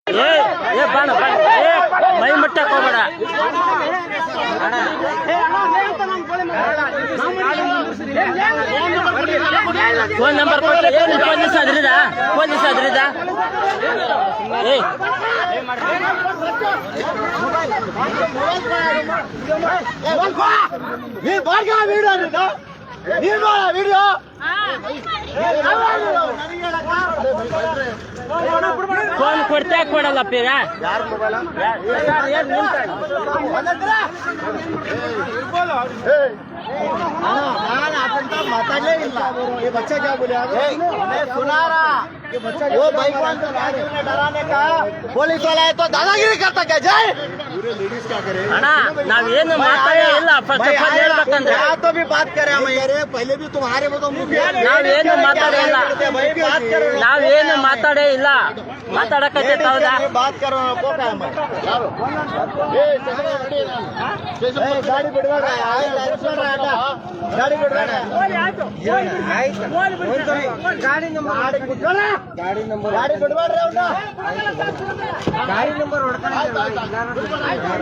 ಬಾಣ ಮೈ ಮಟ್ಟಕ್ಕೆ ಹೋಗ್ಬೇಡ. ಫೋನ್ ನಂಬರ್ ಕೊಟ್ಟು ಏನು ಪೊಲೀಸ್ ಅದ್ರಿದ ವಿಡಿಯೋ ಫೋನ್ ಕೊಡ್ತಾ ಕೊಡಲ್ಲಪ್ಪ ಈಗ माताडले ये बच्चा क्या बोले मैं सुना रहा वो भाई को डराने का पुलिस वाला है तो दादागिरी करता क्या जाए पूरे लेडीज क्या करे ಅಣ್ಣ ನಾವೇನು ಮಾತಾಡೇ ಇಲ್ಲ. ಫಸ್ಟ್ ಆಫ್ ಆಲ್ ಹೇಳ್ಬೇಕಂದ್ರೆ तो भी बात करे पहले भी तुम्हारे वो तो ನಾವೇನು ಮಾತಾಡೇ ಇಲ್ಲ ಮಾತಾಡಕತ್ತೆ ಹೌದಾ? बात करो गाड़ी बिड़वा ಗಾಡಿ ಬಿಡ್ಬೇಡ ಗಾಡಿ ಬಿಡ್ಬೇಡ್ರಿ ಅವ್ನ ಗಾಡಿ ನಂಬರ್ ಆಯ್ತು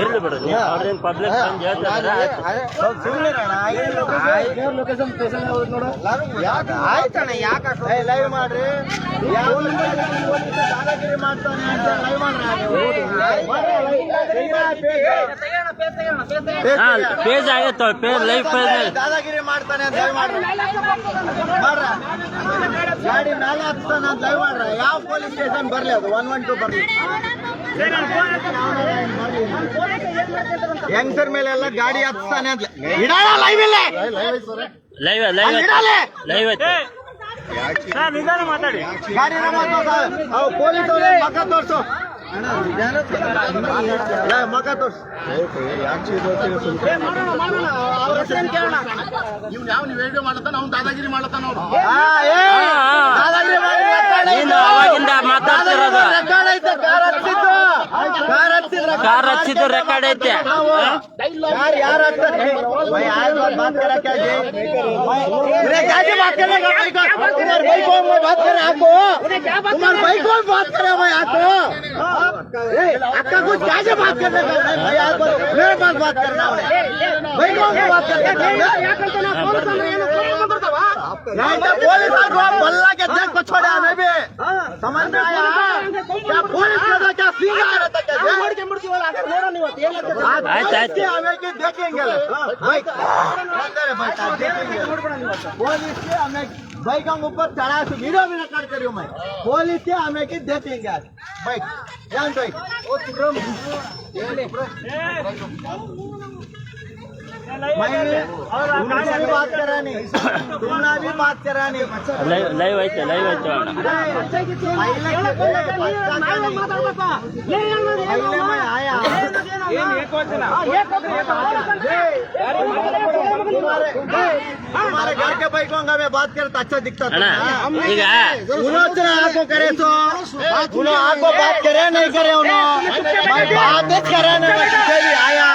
ಇರ್ಲಿ ಬಿಡು ಅವ್ರೇನು ಪಬ್ಲಿಕ್ ಲೊಕೇಶನ್ ನೋಡು ಆಯ್ತಣ್ಣ ಯಾಕೆ ಲೈವ್ ಮಾಡ್ರಿ ದಾದಾಗಿರಿ ಮಾಡ್ತಾನೆ ಅಂತ ಲೈವ್ ಪೇಜ್ ಆಗೈತೆ ಪೇಜ್ ಲೈವ್ ಪೇಜ್ ದಾದಾಗಿರಿ ಮಾಡ್ತಾನೆ ಅಂತ ದಯ ಮಾಡ್ರಿ ಗಾಡಿ ಮೇಲೆ ಹತ್ತಾನೆ ಅಂತ ದಯ ಮಾಡ್ರ ಯಾವ ಪೊಲೀಸ್ ಸ್ಟೇಷನ್ ಬರ್ಲಿ ಅದು 112 ಬರ್ಲಿ ಯಂಗ್ಸರ್ ಮೇಲೆ ಎಲ್ಲ ಗಾಡಿ ಹತ್ತಾನೆ ಅಂತ ಇಡೋಣ ಲೈವ್ ಇಲ್ಲ ಲೈವ್ ಐತೆ ನಿಧಾನ ಮಾತಾಡಿ ಗಾಡಿ ಪೊಲೀಸ್ ಮಗ ತೋರ್ಸು ಮಗ ತೋರ್ಸು ವಿಡಿಯೋ ಮಾಡತ್ತಾನ ಅವ್ನು ದಾದಾಗಿರಿ ಮಾಡತ್ತಾನ ಅವಾಗಿಂದ ಮಾತಾಡ್ತಿರೋದು ಕಾರ್ ಹಚ್ಚಿದ್ದು ರೆಕಾರ್ಡ್ ಐತೆ. यार बात करा क्या बात करे भाई को बात करे आपको तुम्हारे भाई को बात करे भाई आपको आपका कुछ क्या बात करने का भाई आप मेरे पास बात करना भाई को बात करना पुलिस बल्ला के जग को छोड़ा हमें भी समझ में आया क्या पुलिस क्या सीन आ रहा था क्या हमें की देखेंगे पुलिस के हमें बाइक हम ऊपर चढ़ा वीडियो भी रिकॉर्ड करियो मैं पुलिस के हमें की देखेंगे आज बाइक ध्यान भाई तुमने भी बात करा नहीं तुमने भी बात करा नहीं ಲೈವ್ ಐತೆ पहले मैं आया तुम्हारे घर के बाइक होंगे मैं बात करे तो अच्छा दिखता अಣ್ಣ ಈಗ उन्होंने आपको करे तो उन्होंने आपको बात करे नहीं करे उन्होंने बात करे नहीं आया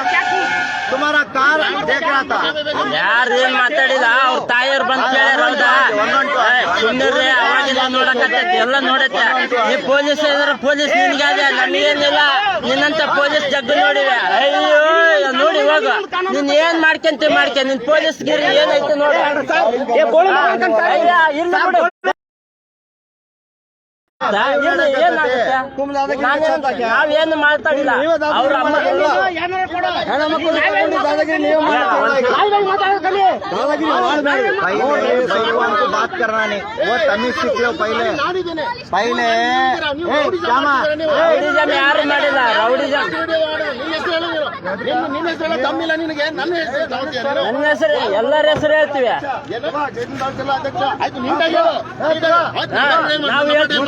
तुम्हारा कार देख रहा था ಯಾರು ಏನ್ ಮಾತಾಡಿಲ್ಲ ಅವ್ರ ತಾಯಿಯವ್ರು ಬಂದ್ ಕೇಳ್ಯಾರ ಸುಮ್ಮನೆ ಅವಾಗಿಂದ ನೋಡಕತ್ತೈತಿ ಎಲ್ಲ ನೋಡತ್ತೆ. ಈ ಪೊಲೀಸ್ ಇದ್ರೆ ಪೊಲೀಸ್ ನಿನ್ಗಾದೆ ನಮಗೇನಿಲ್ಲ ನಿನ್ನಂತ ಪೊಲೀಸ್ ಜಗ್ಗು ನೋಡಿವೆ. ಅಯ್ಯೋ ನೋಡಿ ಹೋಗು ನೀನ್ ಏನ್ ಮಾಡ್ಕೊಂತ ನಿನ್ ಪೊಲೀಸ್ ಗಿರಿ ಏನೈತೆ ನೋಡಿ ನಾವೇನು ಮಾತಾಡಿಲ್ಲ. ಅವ್ರ ಅಮ್ಮ बात करना नहीं वो तमीज सीख लो पहले ರೌಡಿಜಮ್ ಯಾರು ಮಾಡಿಲ್ಲ. ರೌಡಿಜಮ್ ನನ್ನ ಹೆಸರು ಎಲ್ಲರ ಹೆಸರು ಹೇಳ್ತೀವಿ. ನಾವು ಹೇಳ್ತೀವಿ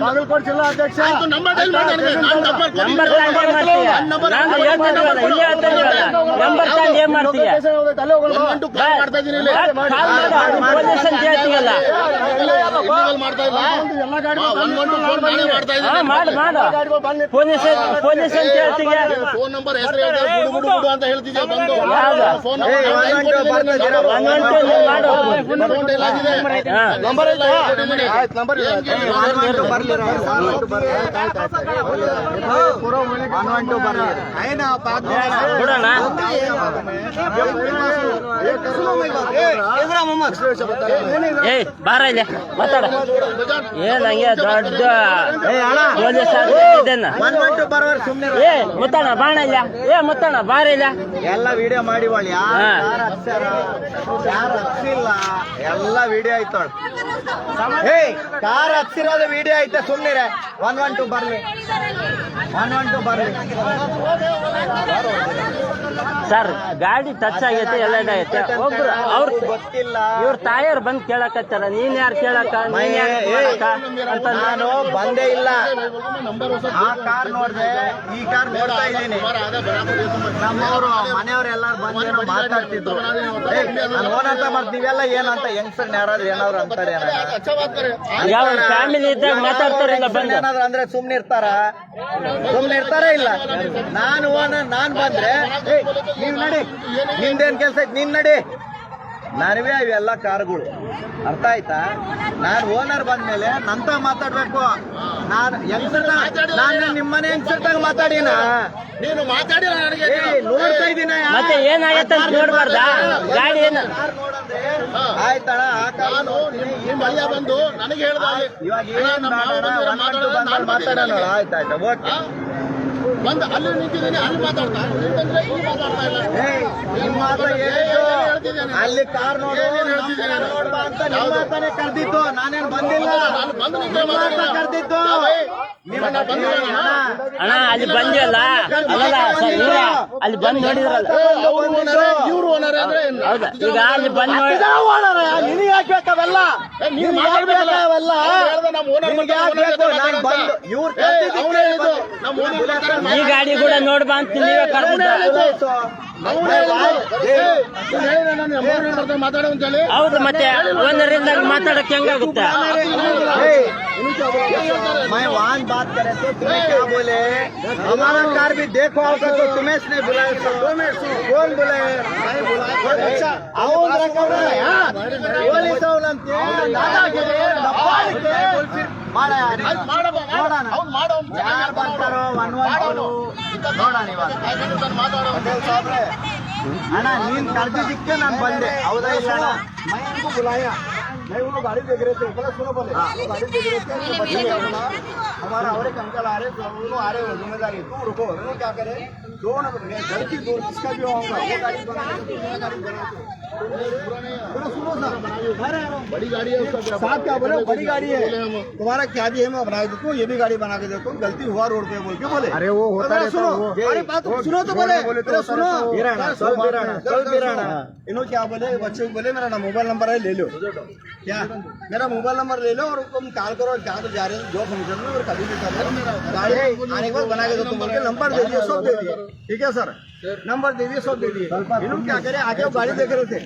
ಬಾಗಲಕೋಟೆ ಜಿಲ್ಲಾ ಅಧ್ಯಕ್ಷ ನಂಬರ್ ಏನ್ ಮಾಡ್ತೀಯ ಪೊಲೀಸ್ ಅಂತ ಹೇಳ್ತೀವಲ್ಲ ಲೆವೆಲ್ ಮಾಡ್ತಾ ಇಲ್ಲ. 112 ನಾನೇ ಮಾಡ್ತಾ ಇದ್ದೀನಿ. ಮಾಡು ಪೊಲೀಸ್ ಅಂತ ಹೇಳ್ತೀಯ. ಫೋನ್ ನಂಬರ್ ಹೆಸರು ಹೇಳ್ತಾರೆ, ಗುಡು ಅಂತ ಹೇಳ್ತಿದ್ಯಾ ಬಂದು. ಯಾವ್ದು? ಫೋನ್ ನಂಬರ್ ಮಾಡು. ಅಕೌಂಟ್ ಎಲ್ಲ ಆಗಿದೆ. ನಂಬರ್ ಎಲ್ಲ ನಂಬರ್ ಬಿಡೋಣ. ಏಯ್ ಬಾರ ಇಲ್ಲ ಮಾತಾಡ. ಏನ್ ಹಂಗೆ ದೊಡ್ಡ ಪೊಲೀಸ್ ಇದನ್ನ ಏ ಮುತ್ತಣ್ಣ ಬಾಣ ಇಲ್ಲ. ಏ ಮುತ್ತಣ್ಣ ಬಾರ ಇಲ್ಲ. ಎಲ್ಲ ವಿಡಿಯೋ ಮಾಡಿ ಒಳ್ಳೆ ಯಾರು ಹಚ್ಚಿಲ್ಲ ಎಲ್ಲ ವಿಡಿಯೋ ಐತೋಳ್. ಹೇ ಕಾರ್ ಹಚ್ಚಿರೋದು ವಿಡಿಯೋ ಐತೆ ಸುಮ್ನಿರೆ. 112 ಬರ್ಲಿ 112 ಬರ್ಲಿ. ಸರ್ ಗಾಡಿ ಟಚ್ ಆಗೈತೆ ಎಲ್ಲ ಇದಾಗೈತೆ. ಒಬ್ರು ಅವ್ರ ಗೊತ್ತಿಲ್ಲ. ಇವ್ರ ತಾಯಿಯವ್ರು ಬಂದ್ ಕೇಳಕತ್ತಾರ. ನೀನ್ ಯಾರು ಕೇಳಕ ಅಂತ. ನಾನು ಬಂದೇ ಇಲ್ಲ. ಆ ಕಾರ್ ನೋಡ್ದೆ, ಈ ಕಾರ್ ನೋಡ್ತಾ ಇದ್ದೀನಿ. ನಮ್ಮವರು ಮನೆಯವ್ರು ಎಲ್ಲಾರು ಬಂದೇನೋ ಮಾತಾಡ್ತಿದ್ರು. ನಾನು ಓನ್ ಅಂತ ಮಾಡ್ತೀನಿ. ನೀವೆಲ್ಲ ಏನಂತ ಹೆಂಗ್ಸರ್ ಯಾರಾದ್ರು ಏನಾದ್ರು ಅಂತಾರೆ ಯಾವ ಫ್ಯಾಮಿಲಿ ಇದ್ದಾಗ ಮಾತಾಡ್ತಾರಿಲ್ಲ ಬಂದ ಏನಾದ್ರು ಅಂದ್ರೆ ಸುಮ್ನೆ ಇರ್ತಾರ ಇಲ್ಲ. ನಾನು ಓನರ್ ನಾನ್ ಬಂದ್ರೆ ನೀವ್ ನಡಿ, ನಿಂದೇನ್ ಕೆಲ್ಸ ಐತಿ ನೀನ್ ನಡಿ. ನಾನುವೇ ಇವೆಲ್ಲ ಕಾರ್ಗಳು ಅರ್ಥ ಆಯ್ತಾ. ನಾನ್ ಓನರ್ ಬಂದ್ಮೇಲೆ ನಂತ ಮಾತಾಡ್ಬೇಕು. ನಾನು ನಾನು ನಿಮ್ಮನೆ ಹೆಂಗ್ಸರ್ದಾಗ ಮಾತಾಡಿನ ನೀನು ಮಾತಾಡಿ ನನಗೆ ನೋಡ್ತಾ ಇದ್ದೀನ. ಮತ್ತೆ ಏನಾಗತ್ತೆ ಅಂತ ನೋಡ್ಬಾರ್ದ ಗಾಡಿ ಏನು ಆಯ್ತಣ. ನಾನು ನಿಮ್ಮ ಭಯ ಬಂದು ನನಗೆ ಹೇಳ್ದ ಇವಾಗ ಮಾತಾಡೋಣ. ಆಯ್ತಾಯ್ತು ಓಕೆ. ಬಂದು ಅಲ್ಲಿ ನಿಂತಿದ್ದೀನಿ, ಅಲ್ಲಿ ಮಾತಾಡ್ತಾ ಇಲ್ಲಿ ಮಾತಾಡ್ತಾ ಇಲ್ಲ. ನಿಮ್ಮ ಮಾತು ಹೇಳಿದ್ದು ಅಲ್ಲಿ ಕಾರ್ ನೋಡ್ಬಾ ಅಂತ ನಿಮ್ಮ ಮಾತಾನೆ ಕರ್ದಿತ್ತು. ನಾನೇನ್ ಬಂದಿಲ್ಲ. ಬಂದು ನಿಂತೆ ಮಾತಾಡಿಲ್ಲ. ಕರ್ದಿತ್ತು ಅಣ್ಣ ಅಲ್ಲಿ ಬಂದಿವಲ್ಲ. ಅಲ್ಲ ಸರ್ ಇವ್ರ ಅಲ್ಲಿ ಬಂದ್ ನೋಡಿದ್ರಲ್ಲ. ಇವ್ರು ಓನರ್ ಅಂದ್ರೆ ಹೌದಾ? ಈಗ ಅಲ್ಲಿ ಬಂದ್ ನೋಡಿ ನಿನಗೆ ಹಾಕ್ಬೇಕವೆಲ್ಲ. ಈ ಗಾಡಿ ಕೂಡ ನೋಡ್ಬಾ ಅಂತ ನೀವೇ ಕರ್ದಿದ್ದ. ಮಾತಾಡೋ ಅಂತೇಳಿ ಹೌದು ಮತ್ತೆ ಓನರಿಂದ ಮಾತಾಡಕ್ ಹೆಂಗಾಗುತ್ತೆ? मैं वाहन बात करे तो तुम्हें क्या बोले? हमारा कार भी देखो आपको तो तुम्हें ने बुलाया. कौन बुलाया? मैं बुलाया. अच्छा आओ ಪೊಲೀಸ್ ಅವನಂತೆ ದಾದಾಗಿರಿ ದಪ್ಪಾಳಿಕೆ ಮಾಡ ಯಾರು ಬರ್ತಾರೋ 112 ನೋಡೋಣ ಇವಾಗ. ಅಣ್ಣ ನೀನ್ ಕರ್ದಿದ್ದಕ್ಕೆ ನಾನು ಬಂದೆ. ಹೌದಾ ಇಲ್ಲ ಅಣ್ಣ? ಬುಲಾಯ नहीं वो गाड़ी देख रहे थे. पहले सुनो पहले वो गाड़ी देख रहे थे. हमारा और एक अंकल आ रहे, दोनों आ रहे हो जिम्मेदारी. तुम रुको, उन्होंने क्या करे दोनों घर की दो किसका भी होगा वो गाड़ी सुनो सर बड़ी गाड़ी है उसका साहब क्या बोले बड़ी गाड़ी है तुम्हारा क्या भी है मैं बना के देखो. ये भी गाड़ी बना के देखो. गलती हुआ रोड पे बोल के बोले. अरे वो होता है सुनो. अरे बात सुनो तो बोले सुनो इन्होंने क्या बोले बच्चे को बोले मेरा मोबाइल नंबर है ले लो. क्या मेरा मोबाइल नंबर ले लो और तुम कॉल करो. जहाँ तो जा रहे हो जो फंक्शन में और कभी भी कर गाड़ी आने के बाद बना के दो. तुम बोल के नंबर दे दिए सब दे दिए. ठीक है सर नंबर दे दिए सब दे दिए. इन्होंने क्या करे आगे गाड़ी देख रहे थे.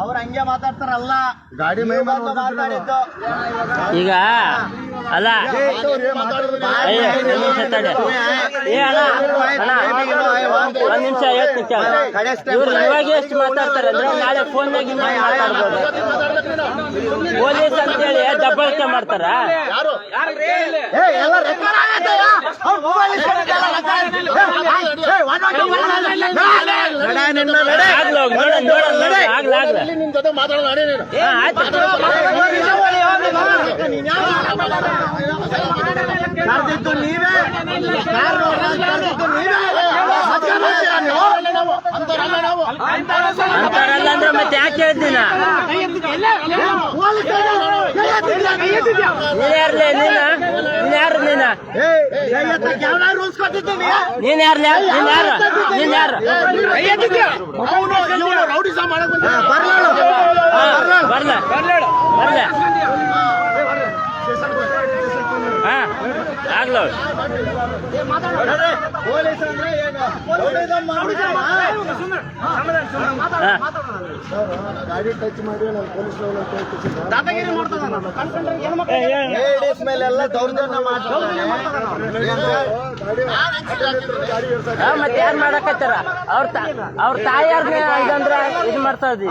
ಅವ್ರ ಹಂಗೆ ಮಾತಾಡ್ತಾರಲ್ಲ ಗಾಡಿ ಮಾತಾಡಿದ್ದು. ಈಗ ಅಲ್ಲ ಒಂದ್ ನಿಮಿಷ ಹೇಳ್ತೀನಿ. ಇವ್ರು ಇವಾಗ ಎಷ್ಟು ಮಾತಾಡ್ತಾರೆ ಅಂದ್ರೆ ನಾಳೆ ಫೋನ್ನಾಗ ಮಾತಾಡ್ಬೋದು. ಪೊಲೀಸ್ ಅಂತೇಳಿ ದಬ್ಬಾಳಿಕೆ ಮಾಡ್ತಾರ. ನಿಮ್ ಜೊತೆ ಮಾತಾಡೋಣ ನಡಿ ನೀನು. ಕರ್ದಿದ್ದು ನೀವೇ ಅಂತಾರಲ್ಲ ಅಂದ್ರೆ ಮತ್ತೆ ಯಾಕೆ ಹೇಳ್ತೀನ? ನೀನ್ ಯಾರ್ಲೆ ನೀನ್ ಯಾರು ರೂಲ್ಸ್ ಕೊಟ್ಟಿದ್ದೀನಿ. ನೀನ್ ಯಾರು ರೌಡಿ ಸಹ ಮಾಡಕ್ ಬರ್ಲ ಹಾ ಆಗ್ಲ ಪೊಲೀಸ್ ಅಂದ್ರೆ ಏನು? ಗಾಡಿ ಟಚ್ ಮಾಡಿ ನಾನು ಪೊಲೀಸ್ ದಾದಾಗಿರಿ ಲೇಡೀಸ್ ಮೇಲೆಲ್ಲ ದೌರ್ಜನ್ಯ ಮಾಡ್ತಾರೆ. ಮತ್ತೆ ಯಾರು ಮಾಡಕತ್ತಾರ? ಅವ್ರ ತಾಯಿಯಾರ್ನ ಇದಂದ್ರ ಇದು ಮಾಡ್ತಾ ಇದ್ವಿ.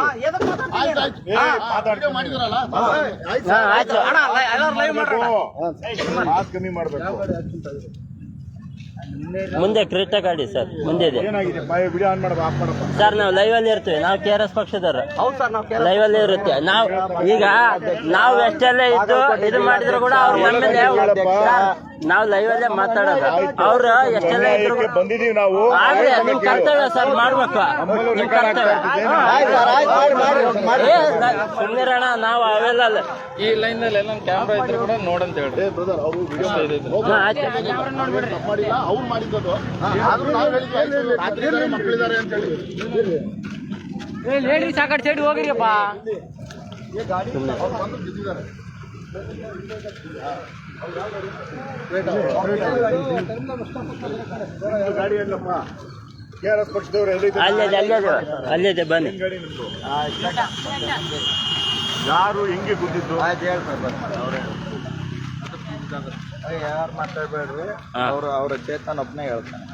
ಮಾಡಿದ್ರಲ್ಲ ಆಯ್ತು ಮಾತು ಕಮ್ಮಿ ಮಾಡ್ಬೇಕು. ಮುಂದೆ ಕ್ರೀಟ ಗಾಡಿ ಸರ್ ಮುಂದೆ ಇದೆ ಏನಾಗಿದೆ ವಿಡಿಯೋ ಆನ್ ಮಾಡಬೇಕು, ಆಫ್ ಮಾಡಬೇಕು. ಸರ್. ನಾವು ಲೈವ್ ಅಲ್ಲಿ ಇರ್ತೀವಿ. ನಾವು KRS ಪಕ್ಷದವ್ರು. ಹೌದು ಸರ್, ನಾವು ಲೈವ್ ಅಲ್ಲಿ ಇರುತ್ತೆ. ನಾವು ಎಷ್ಟೆಲ್ಲ ಇದ್ದು ಇದು ಮಾಡಿದ್ರು ಕೂಡ ಅವ್ರ ನಮ್ಮೇಲೆ ನಾವು ಲೈವ್ ಅಲ್ಲೇ ಮಾತಾಡೋದು. ಅವ್ರು ಎಷ್ಟೆಲ್ಲ ಇದ್ರು ಬಂದಿದೀವಿ ನಾವು. ಆದ್ರೆ ನಿಮ್ ಕರ್ತವ್ಯ ಸರ್ ಮಾಡ್ಬೇಕು. ನಿಮ್ ಕರ್ತವ್ಯ ಸುಮ್ಮನಿರೋಣ. ನಾವು ಅವೆಲ್ಲ ಈ ಲೈನ್ ನಲ್ಲಿ ಎಲ್ಲ ಕ್ಯಾಮ್ರಾ ಇದ್ರೆ ಕೂಡ ನೋಡಂತ ಹೇಳ್ರಿ. ಬ್ರದರ್ ಅವರು ವಿಡಿಯೋ ಮಾಡಿಲ್ಲ, ಅವ್ರು ಮಾಡಿದ್ದು. ಆದ್ರೂ ನಾವು ಹೇಳಿದ್ವಿ ರಾತ್ರಿ ಮಕ್ಕಳಿದ್ದಾರೆ ಅಂತ ಹೇಳಿ. ಲೇಡೀಸ್ ಸಾಕಡೆ ಸೈಡ್ ಹೋಗಿರಿಯಪ್ಪ. ಅವ್ರು ಬಂದು ಬಿದ್ದಿದ್ದಾರೆ. ಗಾಡಿ ಎಲ್ಲಪ್ಪ KRS ಪಕ್ಷದವ್ರು ಅಲ್ಲಿದೆ ಬನ್ನಿ. ಗಾಡಿ ನಿಮ್ದು ಯಾರು ಹೆಂಗೆ ಗುದ್ದಿದ್ದು? ಯಾರು ಮಾತಾಡ್ಬೇಡ್ರಿ. ಅವ್ರ ಚೇತನ್ ಒಬ್ಬನೇ ಹೇಳ್ತಾನೆ.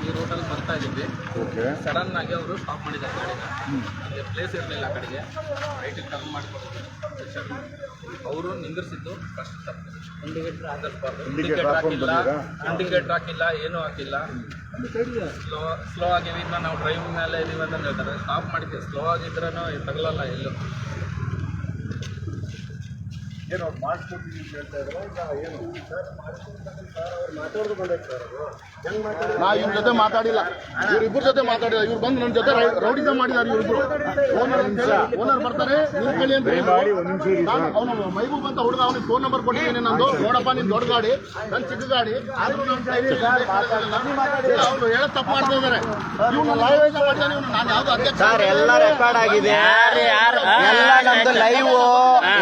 ಈ ರೋಡಲ್ಲಿ ಬರ್ತಾ ಇದ್ದೀವಿ. ಓಕೆ. ಸಡನ್ ಆಗಿ ಅವರು ಸ್ಟಾಪ್ ಮಾಡಿದ್ದಾರೆ ಗಾಡಿನ. ಅಲ್ಲಿ ಪ್ಲೇಸ್ ಇರಲಿಲ್ಲ ಆ ಕಡೆಗೆ. ರೈಟಿಗೆ ಟರ್ನ್ ಮಾಡಿಕೊಡ್ತಾರೆ. ಅವರು ನಿಂದಿರಿಸಿದ್ದು ಫಸ್ಟ್ ತಪ್ಪು. ಇಂಡಿಕೇಟರ್ ಹಾಕಿಲ್ಲ, ಏನೂ ಹಾಕಿಲ್ಲ. ಸ್ಲೋ ಆಗಿವಿ. ಇನ್ನು ನಾವು ಡ್ರೈವಿಂಗ್ ಮೇಲೆ ಇದೀವಿ ಅಂತ ಹೇಳ್ತಾರೆ. ಸ್ಟಾಪ್ ಮಾಡಿದ್ವಿ. ಸ್ಲೋ ಆಗಿದ್ರೂ ತಗಲಲ್ಲ ಎಲ್ಲೂ. ಏನು ಮಾಡಿಸ್ಕೊಡ್ತೀವಿ ಅಂತ ಹೇಳ್ತಾ ಇದ್ರು. ಏನು ನಾ ಇವ್ರ ಜೊತೆ ಮಾತಾಡಿಲ್ಲ, ಇವ್ರಿಬ್ಬರ ಜೊತೆ ಮಾತಾಡಿಲ್ಲ. ಇವ್ರು ಬಂದು ನನ್ನ ಜೊತೆ ರೌಡಿಸಂ ಮಾಡಿದ್ದಾರೆ. ಇವ್ರಿಬ್ರು ಓನರ್ ಬರ್ತಾರೆ ನಿಲ್ಕೊಳ್ಳಿ ಅಂತ ಹೇಳಿ. ಅವನು ಮೈಬೂಬ್ ಅಂತ ಹುಡುಗ, ಅವನಿಗೆ ಫೋನ್ ನಂಬರ್ ಕೊಟ್ಟಿದ್ದೀನಿ ನಂದು. ನೋಡಪ್ಪ ನಿನ್ ದೊಡ್ಡ ಗಾಡಿ, ನನ್ನ ಚಿಕ್ಕ ಗಾಡಿ, ಆದ್ರೂ ಅವ್ರು ಹೇಳೋದು ತಪ್ಪು ಮಾಡ್ತಾ ಇದ್ದಾರೆ. ಇವನು ಲೈವ್ ಮಾಡಿದ್ದಾನೆ. ಇವನು ನಾನು ಯಾವ್ದು ಅಧ್ಯಕ್ಷ ಸರ್ ಎಲ್ಲ ರೆಕಾರ್ಡ್ ಆಗಿದೆ. ಎಲ್ಲ ನಮ್ದು ಲೈವ್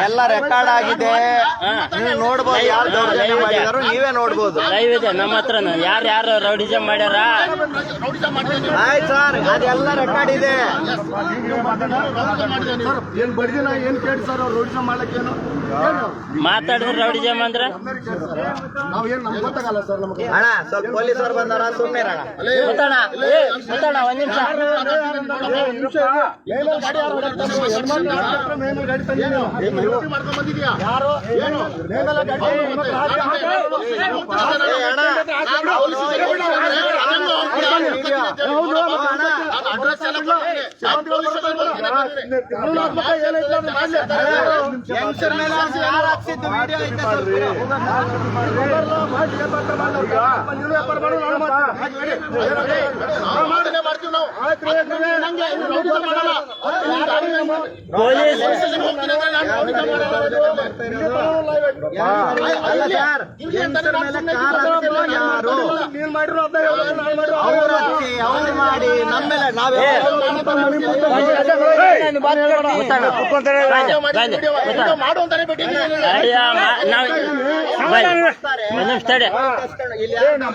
ಎಲ್ಲ ರೆಕಾರ್ಡ್ ಆಗಿದೆ. ನೀವು ನೋಡ್ಬೋದು ಯಾರು ದೌರ್ಜನ್ಯ ಮಾಡಿದಾರೋ ನೀವೇ ನೋಡ್ಬೋದು. ಲೈವ್ ಇದೆ ನಮ್ಮ ಹತ್ರ. ಯಾರು ರೌಡಿಸಂ ಮಾಡ್ಯಾರ? ರೌಡಿಸಂ ಮಾಡಿದ್ದಾನೆ. ಆಯ್ತು ಸರ್, ಅದೆಲ್ಲ ರೆಕಾರ್ಡ್ ಇದೆ. ಏನ್ ಬಡ್ದಿಲ್ಲ, ಏನ್ ಕೇಳಿ ಸರ್ ಅವ್ರು ರೌಡಿಸಂ ಮಾಡ್ಲಿಕ್ಕೇನು ಮಾತಾಡಿದ್ರೆ ರೌಡಿಸಂ ಅಂದ್ರೆ ನಾವೇನ್ ನಮ್ಗೆ ಗೊತ್ತಾಗಲ್ಲ ಸರ್. ನಮ್ಗೆ ಅಣ್ಣ ಸ್ವಲ್ಪ ಪೊಲೀಸರು ಬಂದಾರ, ಸುಮ್ಮನೆ ಅಣ್ಣ. ಒಂದ್ ನಿಮಿಷ. ಮಾಡ್ಕೊಂಡ್ ಬಂದಿದ್ಯಾ? ಯಂಗ್ಸ್ಟರ್ ಮೇಲೆ ಯಾರು ಹಾಕ್ಸಿದ್ದು ವಿಡಿಯೋ ಐತೆ ಮಾಡ್ತೀವಿ ನಾವು. ಪೊಲೀಸ್ ಅಲ್ಲ ಸರ್, ಯಂಗ್ಸ್ಟರ್ ಮೇಲೆ ಕಾರ್ ಹಾಕ್ಸಿದ್ದು ಯಾರು? ಅವ್ರು ಹಚ್ಚಿ ಅವ್ರು ಮಾಡಿ ನಮ್ಮೇಲೆ ನಾವೇ ಮಾಡುವಂತಾನೆ ಬಿಟ್ಟಿದ್ದೀವಿ.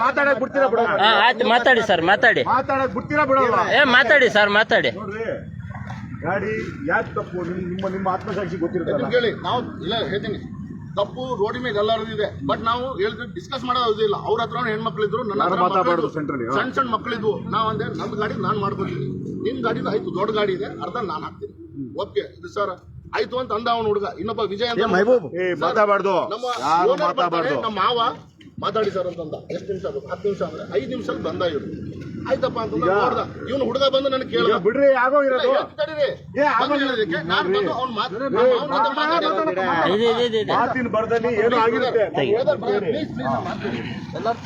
ಮಾತಾಡಕ್ ಬಿಡ್ತೀರಾ ಬಿಡ? ಆಯ್ತು ಮಾತಾಡಿ ಸರ್, ಮಾತಾಡಿ. ಮಾತಾಡಕ್ ಬಿಡ್ತೀರಾ ಬಿಡಲ್ಲ? ಮಾತಾಡಿ ಸರ್, ಮಾತಾಡಿ. ನೋಡ್ರಿ, ಗಾಡಿ ಯಾಕೆ ತಪ್ಪು ನಿಮ್ಮ ಆತ್ಮಸಾಕ್ಷಿ ಗೊತ್ತಿರುತ್ತಲ್ಲ. ಹೇಳಿ, ನಾವು ಇಲ್ಲ ಹೇಳ್ತೀನಿ. ತಪ್ಪು ರೋಡಿ ಮೇಲೆ ಎಲ್ಲರೂ ಇದೆ. ಬಟ್ ನಾವು ಹೇಳಿದ್ರೆ ಡಿಸ್ಕಸ್ ಮಾಡೋದು ಇಲ್ಲ. ಅವ್ರ ಹತ್ರ ಹೆಣ್ಮಕ್ಳಿದ್ರು, ನನ್ನ ಸಣ್ಣ ಮಕ್ಕಳಿದ್ವು. ನಾವ್ ಅಂದೆ ನಮ್ ಗಾಡಿ ನಾನ್ ಮಾಡ್ಕೊತೀನಿ, ನಿಮ್ ಗಾಡಿನ ಆಯ್ತು ದೊಡ್ಡ ಗಾಡಿ ಇದೆ, ಅರ್ಧ ನಾನ್ ಹಾಕ್ತೀನಿ. ಓಕೆ ಇದು ಸರ್ ಆಯ್ತು ಅಂತ ಅಂದ ಅವನು ಹುಡುಗ. ಇನ್ನೊಬ್ಬ ವಿಜಯ್ ಅಂತ ಮಾತಾಡಬಾರ್ದು, ನಮ್ಮ ಮಾವ ಮಾತಾಡಿ ಸರ್ ಅಂತಂದ. ಎಷ್ಟು ನಿಮಿಷ ಆಗುತ್ತೆ? 10 ನಿಮಿಷ ಅಂದ್ರೆ 5 ನಿಮಿಷದಲ್ಲಿ ಬಂದ ಇವ್ರು. ಆಯ್ತಪ್ಪ ಅಂತ ನೋಡ್ದ. ಇವನು ಹುಡುಗ ಬಂದು ನನಗೆ ಕೇಳಿದ, ಬಿಡ್ರಿ ಯಾಗೋ ಇರೋದು ನಾನು ಬಂದು ಅವ್ನು ಮಾತಿನ ಬರ್ದಲ್ಲಿ ಏನೋ ಆಗಿರುತ್ತೆ.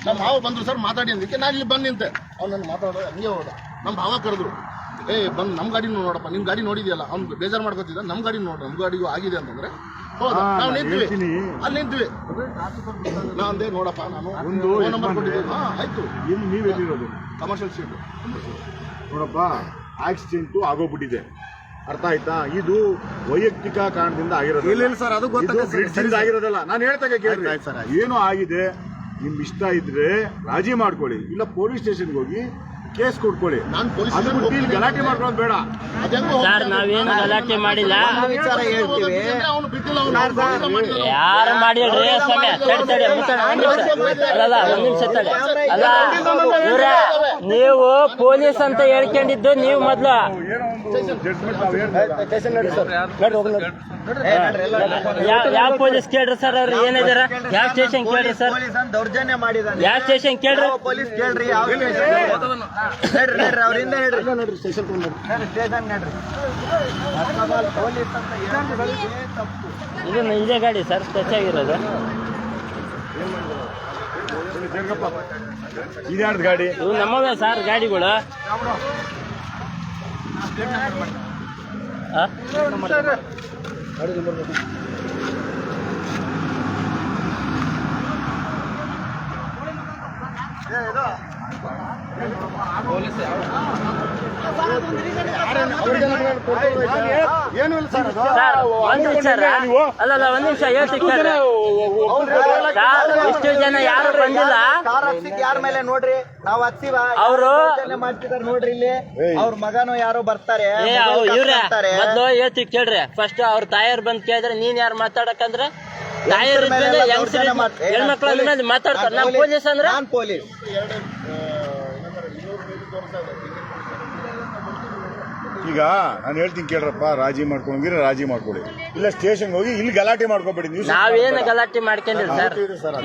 ನಮ್ಮ ಭಾವ ಬಂದ್ರು ಸರ್ ಮಾತಾಡಿ ಅಂದಕ್ಕೆ ನಾನು ಇಲ್ಲಿ ಬಂದು ನಿಂತೆ. ಅವ್ನು ನನ್ನ ಮಾತಾಡೋ ಹಂಗೆ ಹೋದ. ನಮ್ಮ ಭಾವ ಕರೆದ್ರು, ಬಂದು ನಮ್ಮ ಗಾಡಿ ನೋಡಪ್ಪ, ನಿಮ್ ಗಾಡಿ ನೋಡಿದ್ಯಲ್ಲ. ಅವ್ನು ಬೇಜಾರು ಮಾಡ್ಕೊತಿದ್ದ. ನಮ್ಮ ಗಾಡಿ ನೋಡ್ರಿ, ನಮ್ಮ ಗಾಡಿಗೂ ಆಗಿದೆ ಅಂತಂದ್ರೆ ಹೌದಾ. ನಾವು ನಿಂತ್ವಿ, ಅಲ್ಲಿ ನಿಂತ್ವಿ. ನಾ ಅಂದೆ ನೋಡಪ್ಪ ನಾನು ಒಂದು ನಂಬರ್ ಕೊಟ್ಟಿದ್ದೀನಿ. ಆಯ್ತು, ನೀವೆಲ್ಲಿರೋದು? Commercial street. ನೋಡಪ್ಪ ಆಕ್ಸಿಡೆಂಟು ಆಗೋಗ್ಬಿಟ್ಟಿದೆ, ಅರ್ಥ ಆಯ್ತಾ? ಇದು ವೈಯಕ್ತಿಕ ಕಾರಣದಿಂದ ಆಗಿರೋದು. ಇಲ್ಲ ಸರ್, ಅದು ಗೊತ್ತಿಲ್ಲ ಆಗಿರೋದಲ್ಲ. ನಾನು ಹೇಳ್ತಾಗೆ ಕೇಳಿ, ಏನೋ ಆಗಿದೆ, ನಿಮ್ ಇಷ್ಟ ಇದ್ರೆ ರಾಜಿ ಮಾಡ್ಕೊಳ್ಳಿ, ಇಲ್ಲ ಪೊಲೀಸ್ ಸ್ಟೇಷನ್ಗೆ ಹೋಗಿ ಕೇಸ್ ಕೊಡ್ಕೊಳ್ಳಿ. ನಾನು ಪೊಲೀಸ್ ಅದು ಬಿಟ್ಟು ಇಲ್ಲಿ ಗಲಾಟೆ ಮಾಡ್ಕೊಳ್ಳೋದು ಬೇಡ. ಸರ್ ನಾವೇನು ಗಲಾಟೆ ಮಾಡಿಲ್ಲ, ವಿಚಾರ ಹೇಳ್ತೀವಿ. ಅವನು ಬಿಟ್ಟಿಲ್ಲ, ಅವನು ಯಾರು ಮಾಡಿಲ್ರಿ ಸ್ವಾಮಿ. ತಡಿ ಅಲ್ಲ ಒಂದ್ ನಿಮಿಷ ತಡಿ. ಅಲ್ಲ ಇವ್ರ ನೀವು ಪೊಲೀಸ್ ಅಂತ ಹೇಳ್ಕೊಂಡಿದ್ದು ನೀವು ಮೊದ್ಲು ಜಡ್ಜ್ಮೆಂಟ್ ನಾವು ಹೇಳ್ತೀವಿ. ಯಾವ ಪೊಲೀಸ್ ಕೇಳ್ರಿ ಸರ್? ಅವ್ರು ಏನಿದಾರ? ಯಾವ ಸ್ಟೇಷನ್ ಕೇಳ್ರಿ ಸರ್? ದೌರ್ಜನ್ಯ ಮಾಡಿದಾನೆ. ಯಾವ ಸ್ಟೇಷನ್ ಕೇಳ್ರಿ? ಪೊಲೀಸ್ ಕೇಳ್ರಿ. ಯಾವ ಸ್ಟೇಷನ್ ಅವರಿಂದ ಹೇಳ್ರಿ. ಸ್ಟೇಷನ್ ನಡ್ರಿ. ಪೊಲೀಸ್ ಅಂತ ಹೇಳಿದ್ರೆ ತಪ್ಪು. ಇದೇ ಗಾಡಿ ಸರ್ ಟಚ್ ಆಗಿರೋದು. ಇದ್ಯಾರ್ದು ಗಾಡಿ? ಇವು ನಮ್ಮವೇ ಸರ್ ಗಾಡಿಗಳು. ಏನು ಇಲ್ಲ ಸರ್. ಸರ್ ಒಂದ್ ನಿಮಿಷ ಅಲ್ಲಲ್ಲ ಒಂದ್ ನಿಮಿಷ ಹೇಳ್ತೀನಿ. ಇಷ್ಟು ಜನ ಯಾರು ಬಂದಿಲ್ಲ. ಕಾರ್ ಹಚ್ಚಿದ್ ಯಾರ ಮೇಲೆ ನೋಡ್ರಿ, ನಾವ್ ಹಚ್ಚಿವ ಅವರು ಮಾಡ್ತಿದಾರ ನೋಡ್ರಿ. ಇಲ್ಲಿ ಅವ್ರ ಮಗನೋ ಯಾರೋ ಬರ್ತಾರೆ, ಇವ್ರೆ ಮೊದ್ಲು ಹೇಳ್ತಿ ಕೇಳ್ರಿ. ಫಸ್ಟ್ ಅವ್ರ ತಾಯರ್ ಬಂದ್ ಕೇಳಿದ್ರೆ ನೀನ್ ಯಾರು ಮಾತಾಡಕಂದ್ರೆ ತಾಯರ್ ಹೆಣ್ಮಕ್ಳ ಮೇಲೆ ಮಾತಾಡ್ತಾರೆ. ನಾನ್ ಪೊಲೀಸ್ ಅಂದ್ರೆ ನಾನ್ ಪೊಲೀಸ್. ಈಗ ನಾನು ಹೇಳ್ತೀನಿ ಕೇಳ್ರಪ್ಪ, ರಾಜಿ ಮಾಡ್ಕೊಂಡ್ರೆ ರಾಜಿ ಮಾಡ್ಕೊಳ್ಳಿ, ಇಲ್ಲ ಸ್ಟೇಷನ್ಗೆ ಹೋಗಿ ಇಲ್ಲಿ ಗಲಾಟೆ ಮಾಡ್ಕೊಬೇಡಿ. ನೀವು ನಾವೇನು ಗಲಾಟೆ ಮಾಡ್ಕೊಂಡಿಲ್ಲ ಸರ್,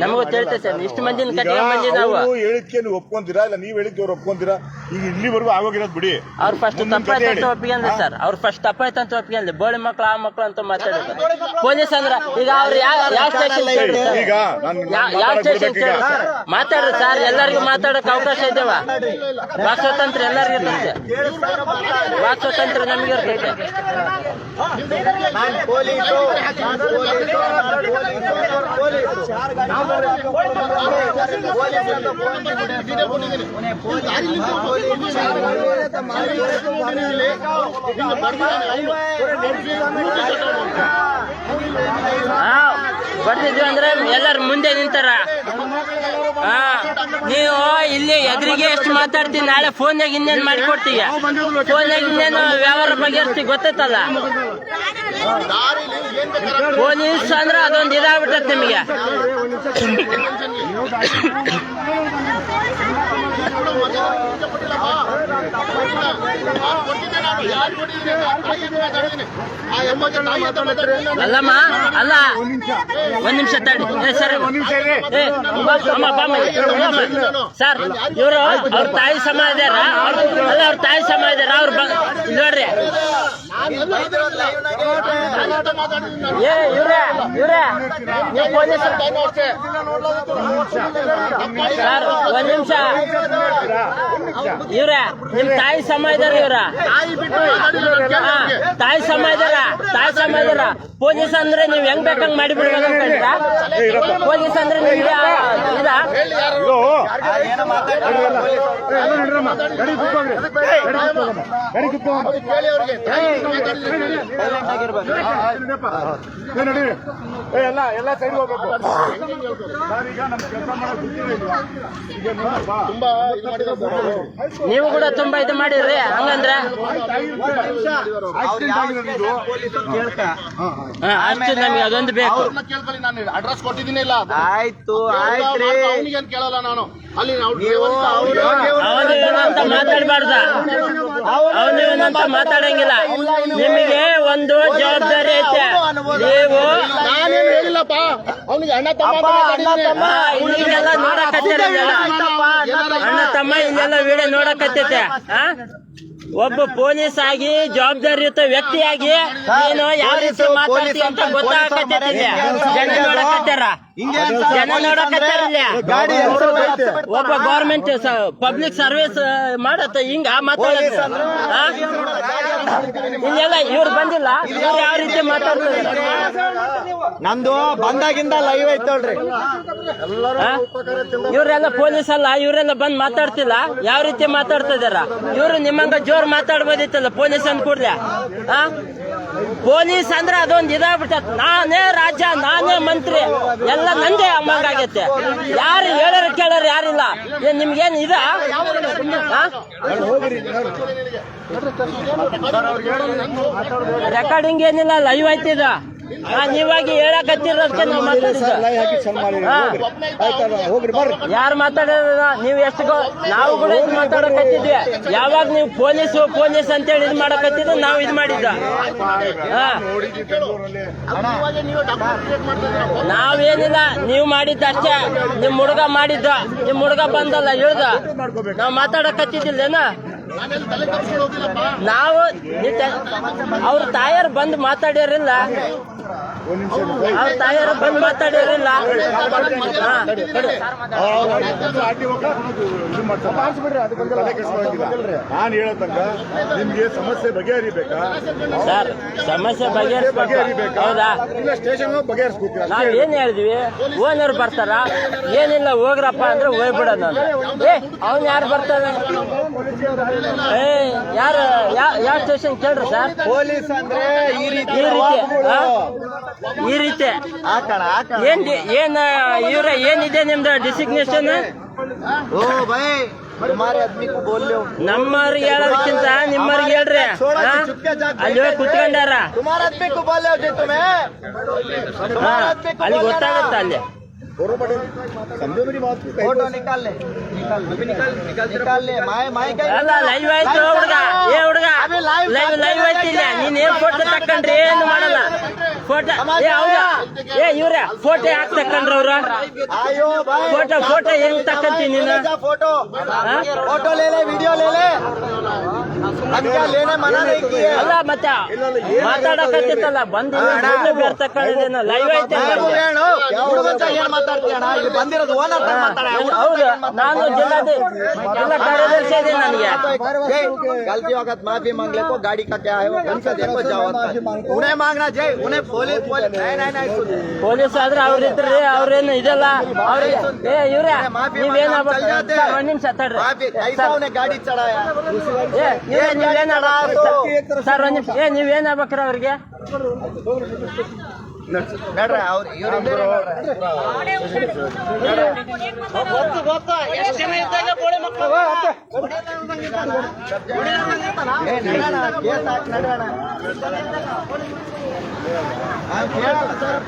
ನಮಗೂ ತಿಳಿತೈತೆ ಸರ್. ಇಷ್ಟು ಮಂದಿನ ಕಟ್ಕೊಂಡ್ ಬಂದಿ ನಾವು. ಹೇಳಿದ್ಕೆ ನೀವು ಒಪ್ಕೊಂತೀರಾ, ಇಲ್ಲ ನೀವು ಹೇಳಿದ್ಕೆ ಅವ್ರು ಒಪ್ಕೊಂತೀರಾ? ಈಗ ಇಲ್ಲಿವರೆಗೂ ಆಗೋಗಿರೋದು ಬಿಡಿ. ಅವ್ರು ಫಸ್ಟ್ ತಪ್ಪಾಯ್ತಂತ ಒಪ್ಪಿಗೆ ಸರ್. ಅವ್ರು ಫಸ್ಟ್ ತಪ್ಪಾಯ್ತಂತ ಒಪ್ಪಿಗೆ ಬೋಳಿ ಮಕ್ಳು ಆ ಮಕ್ಳು ಅಂತ ಮಾತಾಡಿದ್ರು. ಪೊಲೀಸ್ ಅಂದ್ರ ಈಗ ಅವ್ರು ಯಾವ ಸ್ಟೇಷನ್ ಕೇಳ್ರಿ ಸರ್? ಈಗ ಯಾವ ಸ್ಟೇಷನ್ ಕೇಳ್ರಿ ಸರ್? ಮಾತಾಡ್ರಿ ಸರ್. ಎಲ್ಲರಿಗೂ ಮಾತಾಡಕ್ ಅವಕಾಶ ಇದ್ದೇವ. ವಾಕ್ ಸ್ವಾತಂತ್ರ್ಯ ಎಲ್ಲರಿಗೂ ಇರ್ತೈತೆ. ವಾಕ್ ಸ್ವಾತಂತ್ರ್ಯ ನಮಗೆ ಇರ್ತೈತೆ. ನಾನ್ ಪೊಲೀಸು, ಬರ್ತಿದ್ವಿ ಅಂದ್ರೆ ಎಲ್ಲರೂ ಮುಂದೆ ನಿಂತಾರ. ನೀವು ಇಲ್ಲಿ ಎದುರಿಗೆ ಎಷ್ಟು ಮಾತಾಡ್ತೀವಿ, ನಾಳೆ ಫೋನ್ಯಾಗ ಇನ್ನೇನು ಮಾಡಿಕೊಡ್ತೀವಿ. ಫೋನ್ಯಾಗ ಇನ್ನೇನು ವ್ಯವಹಾರ ಬಗೆಹರಿಸ್ತೀವಿ ಗೊತ್ತೈತಲ್ಲ. ಪೊಲೀಸ್ ಅಂದ್ರೆ ಅದೊಂದು ಇದಾಗ್ಬಿಟ್ಟೈತೆ ನಿಮಗೆ. ಅಲ್ಲಮ್ಮ ಅಲ್ಲ ಒಂದ್ ನಿಮಿಷ ತಡಿ ಸರ್. ಸರ್ ಇವರು ಅವ್ರ ತಾಯಿ ಸಮಾಜರ ಅಲ್ಲ, ಅವ್ರ ತಾಯಿ ಸಮಾಜರ ಅವ್ರು ನೋಡ್ರಿ. ಇವ್ರೆ ಪೊಲೀಸ್ ಸರ್ ಒಂದ್ ನಿಮಿಷ. ಇವ್ರೆ ನಿಮ್ ತಾಯಿ ಸಮಾಜರ ಇವ್ರ ತಾಯಿ ಸಮಾಜರ ಪೊಲೀಸ್ ಅಂದ್ರೆ ನೀವ್ ಹೆಂಗ್ ಬೇಕಂಗ್ ಮಾಡಿಬಿಡ್ಬೇಕು ಅನ್ಕೊಂಡ್ರ? ಪೊಲೀಸ್ ಅಂದ್ರೆ ನಿಮ್ಗೆ ಎಲ್ಲ ಸೈಡ್ ಹೋಗ್ಬೇಕು. ನೀವು ಕೂಡ ತುಂಬಾ ಇದು ಮಾಡಿದ್ರಿ ಹಂಗಂದ್ರೆ ಅಷ್ಟು ನಮಗೆ ಅದೊಂದು ಬೇಕು. ಅಡ್ರೆಸ್ ಕೊಟ್ಟಿದ್ದೀನಿ ಇಲ್ಲ. ಆಯ್ತು ಆಯ್ತ್ರಿ. ಅವನಿಗೇನು ಕೇಳಲ್ಲ ನಾನು. ಅಲ್ಲಿ ಅವನು ಏನಂತ ಮಾತಾಡ್ಬಾರ್ದ, ಅವನು ಏನಂತ ಮಾತಾಡಂಗಿಲ್ಲ. ನಿಮಗೆ ಒಂದು ಜವಾಬ್ದಾರಿ ಐತೆ. ನೀವು ನಾನೇನು ಹೇಳಿಲ್ಲಪ್ಪ. ಅವನಿಗೆ ಅಣ್ಣ ತಮ್ಮ ಇಲ್ಲೆಲ್ಲ ನೋಡಕತ್ತೀರ, ಅಣ್ಣ ತಮ್ಮ ಇಲ್ಲೆಲ್ಲ ವಿಡಿಯೋ ನೋಡಕತ್ತೈತೆ. ಒಬ್ಬ ಪೊಲೀಸ್ ಆಗಿ ಜವಾಬ್ದಾರಿಯುತ ವ್ಯಕ್ತಿಯಾಗಿ ನೀನು ಯಾವ ರೀತಿ ಮಾತಾಡ್ತೀವಿ ಅಂತ ಗೊತ್ತಾಗಕತ್ತೈತಿ. ಜನ ನೋಡಕತ್ತಾರ, ಒಬ್ಬ ಗೌರ್ಮೆಂಟ್ ಪಬ್ಲಿಕ್ ಸರ್ವಿಸ್ ಮಾಡತ್ತ ಹಿಂಗ ಮಾತಾಡ ಇಲ್ಲೆಲ್ಲ ಇವ್ರು ಬಂದಿಲ್ಲ, ಇವ್ರು ಯಾವ ರೀತಿ ಮಾತಾಡ್ತಿದ್ದಾರೆ? ನಂದು ಬಂದಾಗಿಂದ ಲೈವ್ ಐತಲ್ರಿ. ಇವರೆಲ್ಲ ಪೊಲೀಸ್ ಅಲ್ಲ, ಇವರೆಲ್ಲ ಬಂದ್ ಮಾತಾಡ್ತಿಲ್ಲ, ಯಾವ ರೀತಿ ಮಾತಾಡ್ತಾ ಇದಾರ? ಇವ್ರು ನಿಮ್ಮಂಗ ಜೋರ್ ಮಾತಾಡ್ಬೋದಿತ್ತಲ್ಲ ಪೊಲೀಸ್ ಅಂದ್ ಕೂಡ್ಲೆ. ಪೊಲೀಸ್ ಅಂದ್ರೆ ಅದೊಂದು ಇದಾಗ್ಬಿಟ್ಟ, ನಾನೇ ರಾಜ, ನಾನೇ ಮಂತ್ರಿ, ಎಲ್ಲ ನಂದೇ ಅಮ್ಮಂಗಾಗೈತೆ. ಯಾರು ಹೇಳೋರು ಕೇಳೋರು ಯಾರಿಲ್ಲ. ಏನ್ ನಿಮ್ಗೇನ್ ಇದ? ರೆಕಾರ್ಡಿಂಗ್ ಏನಿಲ್ಲ, ಲೈವ್ ಆಯ್ತಿದ. ನೀವಾಗಿ ಹೇಳಕತ್ತಿರೋದಕ್ಕೆ ನಾವು ಯಾರು ಮಾತಾಡೋದ? ನೀವು ಎಷ್ಟು ನಾವು ಕೂಡ ಇದು ಮಾತಾಡಕತ್ತಿದ್ವಿ. ಯಾವಾಗ ನೀವು ಪೊಲೀಸ್ ಅಂತೇಳಿ ಇದು ಮಾಡಕತ್ತಿದ್ದು ನಾವು ಇದು ಮಾಡಿದ್ದ. ನಾವೇನಿಲ್ಲ, ನೀವು ಮಾಡಿದ್ದ ಅಷ್ಟೇ. ನಿಮ್ ಹುಡುಗ ಮಾಡಿದ್ದ, ನಿಮ್ ಹುಡುಗ ಬಂದಲ್ಲ ಹೇಳ್ದ, ನಾವ್ ಮಾತಾಡಕತ್ತಿದ್ದಿಲ್ಲೇನ? ನಾವು ಅವ್ರ ತಾಯರ್ ಬಂದು ಮಾತಾಡ್ಯಾರಿಲ್ಲ, ಅವ್ರ ತಾಯರ್ ಬಂದು ಮಾತಾಡ್ಯಾರಿಲ್ಲ. ನಾನು ಹೇಳತಂಗ ನಿಮ್ಗೆ ಸಮಸ್ಯೆ ಬಗೆಹರಿಬೇಕಾ ಸರ್? ಸಮಸ್ಯೆ ಬಗೆಹರಿಸ್ಬೇಕಾ? ಹೌದಾ? ಸ್ಟೇಷನ್ ಬಗೆಹರಿಸ್ಬೇಕು. ನಾವ್ ಏನ್ ಹೇಳಿದ್ವಿ? ಓನರ್ ಬರ್ತಾರ, ಏನಿಲ್ಲ ಹೋಗ್ರಪ್ಪ ಅಂದ್ರೆ ಹೋಗ್ಬಿಡೋಣ. ಅವ್ನ್ ಯಾರು ಬರ್ತಾನೆ? ಯಾರು ಯಾವ ಸ್ಟೇಷನ್ ಕೇಳ್ರಿ ಸರ್? ಪೊಲೀಸ್ ಅಂದ್ರೆ ಈ ರೀತಿ ಈ ರೀತಿ ಏನ್ ಏನಿದೆ ನಿಮ್ದು ಡಿಸಿಗ್ನೇಷನ್? ಓ ಬೈ तुम्हारे आदमी को बोल लो. ನಮ್ಮವ್ರಿಗೆ ಹೇಳೋದಕ್ಕಿಂತ ನಿಮ್ಮವ್ರಿಗೆ ಹೇಳ್ರಿ. ಅಲ್ಲಿ ಹೋಗಿ ಕುತ್ಕೊಂಡಾರ, तुम्हारे आदमी को बोल लो जी तुम्हें. ಅಲ್ಲಿ ಗೊತ್ತಾಗತ್ತ. ಅಲ್ಲಿ फोटो निकाल ले, निकाल ले. माय ಅಲ್ಲ ಲೈವ್ ಆಯ್ತು ಹುಡುಗ. ಹುಡುಗ ಲೈವ್ ಆಯ್ತಿಲ್ಲ, ನೀನ್ ಏನ್ ಫೋಟೋ ತಕೊಂಡ್ರಿ? ಏನು ಮಾಡಲ್ಲ ಫೋಟೋ. ಹೌದಾ? ಇವ್ರೆ ಫೋಟೋ ಯಾಕೆ ತಕೊಂಡ್ರ ಅವ್ರ? आयो भाई ಫೋಟೋ ಹೆಂಗ್ ತಕೊಂತಿ ನೀನು? फोटो ले ले, वीडियो ले ले. हम क्या लेने मना नहीं किए. ಅಲ್ಲ ಮತ್ತೆ ಮಾತಾಡಕತ್ತಿತ್ತಲ್ಲ, ಬಂದು ಬೇರೆ ತಕೊಂಡಿದ್ದೇನ? ಲೈವ್ ಐತೆ. ಇಲ್ಲಿ ಬಂದಿರೋದು ಓನರ್ ಹೌದು, ನಾನು ಜಿಲ್ಲಾ ಕಾರ್ಯದರ್ಶಿ ಇದೆ. ನನಗೆ गलती वक्त माफी मांग ले. को गाड़ी का क्या है वो घर से देखो जाओ. उन्हें मांगना चाहिए. उन्हें पुलिस नहीं ಪೊಲೀಸ್ ಆದ್ರೆ ಅವ್ರಿದ್ರಿ, ಅವ್ರೇನು ಇದೆಲ್ಲ ಇವ್ರೆ ನೀವೇನಾಗ್ಬೇಕು? ಒಂದ್ ನಿಮಿಷ ತಡ್ರಿ ऐसा उन्हें गाड़ी चढ़ाया. ಸರ್, ಒಂದ್ ನಿಮಿಷ. ನೀವೇನಾಗ್ಬೇಕ್ರ ಅವ್ರಿಗೆ? ನಡ್ರ ಅವ್ರು ಇವ್ರಿಬ್ರು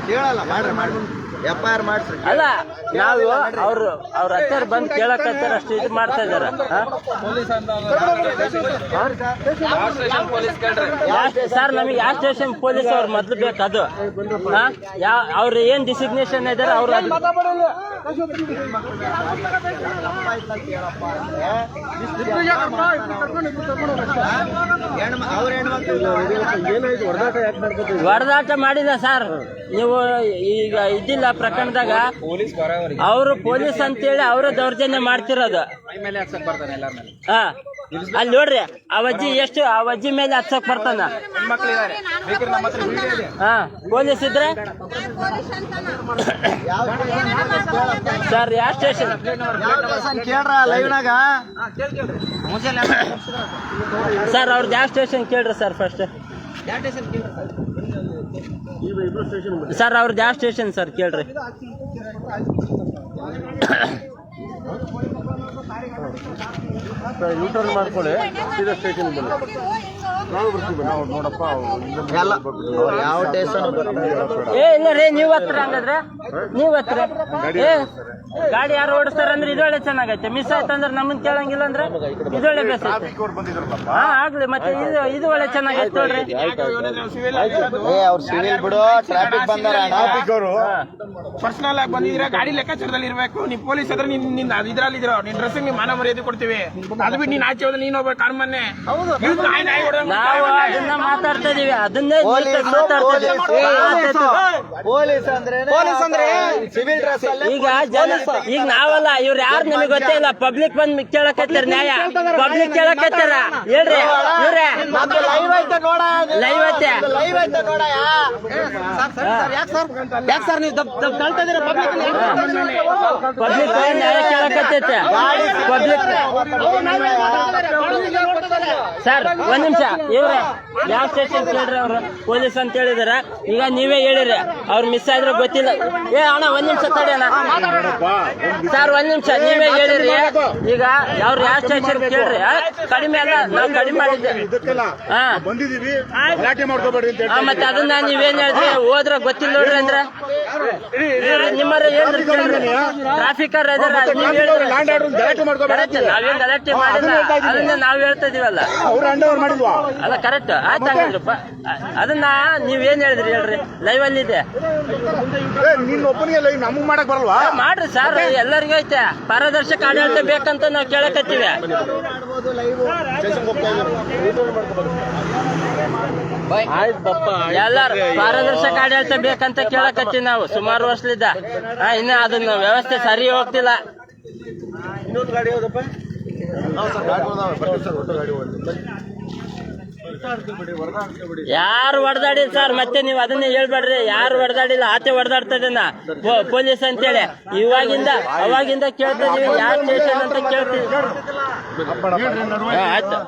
ಕೇಳಲ್ಲ. ಮಾಡ್ರಿ FIR ಮಾಡ್ಸ್ರಿ. ಅಲ್ಲ, ನಾವು ಅವ್ರ ಹತ್ತಾರ ಬಂದು ಕೇಳಕತ್ತಾರ, ಅಷ್ಟು ಇದು ಮಾಡ್ತಾ ಇದಾರ. ಸರ್, ನಮಗೆ ಯಾವ ಸ್ಟೇಷನ್ ಪೊಲೀಸ್ ಅವ್ರು ಮೊದ್ಲು ಬೇಕು. ಅದು ಅವ್ರು ಏನ್ ಡಿಸಿಗ್ನೇಷನ್ ಇದಾರೆ ಅವ್ರು ಹೊಡೆದಾಟ ಮಾಡಿಲ್ಲ ಸರ್. ನೀವು ಈಗ ಇದ್ದಿಲ್ಲ ಪ್ರಕರಣದಾಗ ಅವರು ಪೊಲೀಸ್ ಅಂತೇಳಿ ಅವರ ದೌರ್ಜನ್ಯ ಮಾಡ್ತಿರೋದು. ಅಲ್ಲಿ ನೋಡ್ರಿ, ಆ ಅಜ್ಜಿ ಮೇಲೆ ಹಚ್ಚಕ್ ಬರ್ತಾನ. ಪೊಲೀಸ್ ಇದ್ರೆ ಸರ್, ಯಾವ ಸ್ಟೇಷನ್ ಕೇಳ್ರ ಲೈವ್ನಾಗ? ಸರ್, ಅವ್ರದ್ದು ಯಾವ ಸ್ಟೇಷನ್ ಕೇಳ್ರಿ ಸರ್ ಫಸ್ಟ್. ಸರ್, ಅವ್ರದ್ದು ಯಾವ ಸ್ಟೇಷನ್ ಸರ್ ಕೇಳ್ರಿ. ಯೂಟರ್ನ್ ಮಾಡ್ಕೊಳ್ಳಿ, ಸೀದಾ ಸ್ಟೇಷನ್ ಬನ್ನಿ. ನಾವು ಬರ್ತೀವಿ. ನಾವು ನೋಡಪ್ಪ ಯಾವ ಸ್ಟೇಷನ್? ಇಲ್ಲ ರೀ, ನೀವ್ ಹತ್ರ ಹಂಗಾದ್ರೆ ನೀವ್ ಹತ್ರ. ಗಾಡಿ ಯಾರು ಓಡಿಸ್ತಾರ ಅಂದ್ರೆ ಇದೊಳ್ಳೆ ಚೆನ್ನಾಗೈತೆ. ಮಿಸ್ ಆಯ್ತಂದ್ರೆ ನಮ್ಮನ್ ಕೇಳಂಗಿಲ್ಲ ಅಂದ್ರೆ ಇದೊಳ್ಳೆ ಬೇಸ. ಆಗ್ಲಿ ಮತ್ತೆ, ಇದು ಒಳ್ಳೆ ಚೆನ್ನಾಗೈತೆ ನೋಡ್ರಿ. ಅವ್ರು ಸಿವಿಲ್ ಬಿಡು, ಟ್ರಾಫಿಕ್ ಬಂದಾರ. ಟ್ರಾಫಿಕ್ ಅವರು ಪರ್ಸನಲ್ ಆಗಿ ಬಂದಿದ್ರೆ ಗಾಡಿ ಲೆಕ್ಕಾಚಾರದಲ್ಲಿ ಇರಬೇಕು. ನೀನ್ ಪೊಲೀಸ್ ಆದ್ರೆ ನಿನ್ನ ಇದ್ರಲ್ಲಿ ಇದ್ರ ನಿನ್ ಡ್ರೆಸ್ಸಿಂಗ್ ನೀನ್ ಮಾನ ಮರ್ಯಾದೆ ಕೊಡ್ತೀವಿ. ಅದು ಬಿಟ್ಟು ನೀನ್ ಆಚೆ ಹೋದ್ರೆ ನೀನ್ ಒಬ್ಬ ಕಾಣ್ಮನ್ನೆ ನಾವು ಅದನ್ನ ಮಾತಾಡ್ತಾ ಇದೀವಿ, ಅದನ್ನೇ ಪೊಲೀಸ್ ಪೊಲೀಸ್ ಅಂದ್ರೆ ಸಿವಿಲ್ ಡ್ರೆಸ್ ಅಲ್ಲಿ ಈಗ ಈಗ ನಾವಲ್ಲ, ಇವ್ರು ಯಾರು ನಮಗೆ ಗೊತ್ತೇ ಇಲ್ಲ. ಪಬ್ಲಿಕ್ ಬಂದ್ ಕೇಳಕತ್ತಾರ, ನ್ಯಾಯ ಪಬ್ಲಿಕ್ ಕೇಳಕತ್ತಾರ. ಹೇಳ್ರಿ ಇವ್ರೆ, ಲೈವ್ ಐತೆ ನೋಡ, ಲೈವ್ ಐತೆ. ಲೈವ್ ಐತೆ ನೋಡ. ಯಾಕೆ ಸರ್ ನೀವು ಕಳ್ತಾ ಇದೀರ ಪಬ್ಲಿಕ್ ನ್ಯಾಯ ಕೇಳಕತ್ತೈತೆ ಪಬ್ಲಿಕ್. ಸರ್ ಒಂದ್ ನಿಮಿಷ, ಇವ್ರೆ ಯಾವ ಸ್ಟೇಷನ್ ಕೇಳ್ರಿ, ಅವ್ರು ಪೊಲೀಸ್ ಅಂತ ಹೇಳಿದಾರ. ಈಗ ನೀವೇ ಹೇಳಿರಿ ಅವ್ರು ಮಿಸ್ ಆದ್ರೆ ಗೊತ್ತಿಲ್ಲ. ಅಣ್ಣ ಒಂದ್ ನಿಮಿಷ ತಡಿ ಅಣ್ಣ. ಸರ್ ಒಂದ್ ನಿಮಿಷ, ನೀವೇ ಹೇಳಿರಿ ಈಗ ಅವ್ರು ಯಾವ ಸ್ಟೇಷನ್ ಕೇಳ್ರಿ. ಕಡಿಮೆ ಅಲ್ಲ, ನಾವು ಕಡಿಮೆ ಮಾಡಿದ್ದೇವೆ. ಹಾ ಬಂದಿದೀವಿ, ಗಲಾಟೆ ಮಾಡ್ಕೋಬೇಡ್ರಿ ಅಂತ ಹೇಳಿ. ಮತ್ತೆ ಅದನ್ನ ನೀವೇನ್ ಹೇಳಿದ್ರಿ, ಹೋದ್ರ ಗೊತ್ತಿಲ್ಲ ನೋಡ್ರಿ ಅಂದ್ರೆ ನಿಮ್ಮರ ಹೇಳ್ರಿ. ಟ್ರಾಫಿಕ್ ಲ್ಯಾಂಡ್ ಆರ್ಡರ್ ಗಲಾಟೆ ಮಾಡ್ಕೋಬೇಡ್ರಿ. ನಾವೇನ್ ಗಲಾಟೆ ಮಾಡಿಲ್ಲ, ಅದನ್ನ ನಾವ್ ಹೇಳ್ತಾ ಇದೀವಲ್ಲ. ಅವ್ರು ಅಂಡರ್ ಮಾಡಿಲ್ವಾ? ಅಲ್ಲ ಕರೆಕ್ಟ್ ಆಯ್ತು ಹಂಗಂದ್ರಪ್ಪ. ಅದನ್ನ ನೀವೇನ್ ಹೇಳಿದ್ರಿ ಹೇಳ್ರಿ, ಲೈವ್ ಅಲ್ಲಿ ಇದೆ. ನಿನ್ನ ಒಬ್ಬನಿಗೆ ನಮಗ್ ಮಾಡಕ್ ಬರಲ್ವಾ? ಮಾಡ್ರಿ ಸರ್, ಎಲ್ಲರಿಗೂ ಐತೆ. ಪಾರದರ್ಶಕ ಆಡಳಿತ ಬೇಕಂತ ನಾವ್ ಕೇಳಕತ್ತೀವಿ. ಎಲ್ಲಾರು ಪಾರದರ್ಶಕ ಆಡಳಿತ ಬೇಕಂತ ಕೇಳಕತ್ತೀವಿ ನಾವು ಸುಮಾರು ವರ್ಷದಿಂದ. ಇನ್ನು ಅದನ್ನ ವ್ಯವಸ್ಥೆ ಸರಿ ಹೋಗ್ತಿಲ್ಲ. ಇನ್ನೊಂದು ಗಾಡಿ ಹೋದಪ್ಪ. ಯಾರು ಹೊಡೆದಾಡಿಲ್ಲ ಸರ್, ಮತ್ತೆ ನೀವು ಅದನ್ನೇ ಹೇಳ್ಬೇಡ್ರಿ. ಯಾರು ಹೊಡೆದಾಡಿಲ್ಲ, ಆತೆ ಹೊಡೆದಾಡ್ತದನ್ನ ಪೊಲೀಸ್ ಅಂತೇಳಿ. ಅವಾಗಿಂದ ಕೇಳ್ತಾ ಇದೀವಿ, ಯಾವ ಸ್ಟೇಷನ್ ಅಂತ ಕೇಳ್ತೀವಿ. ಆಯ್ತು.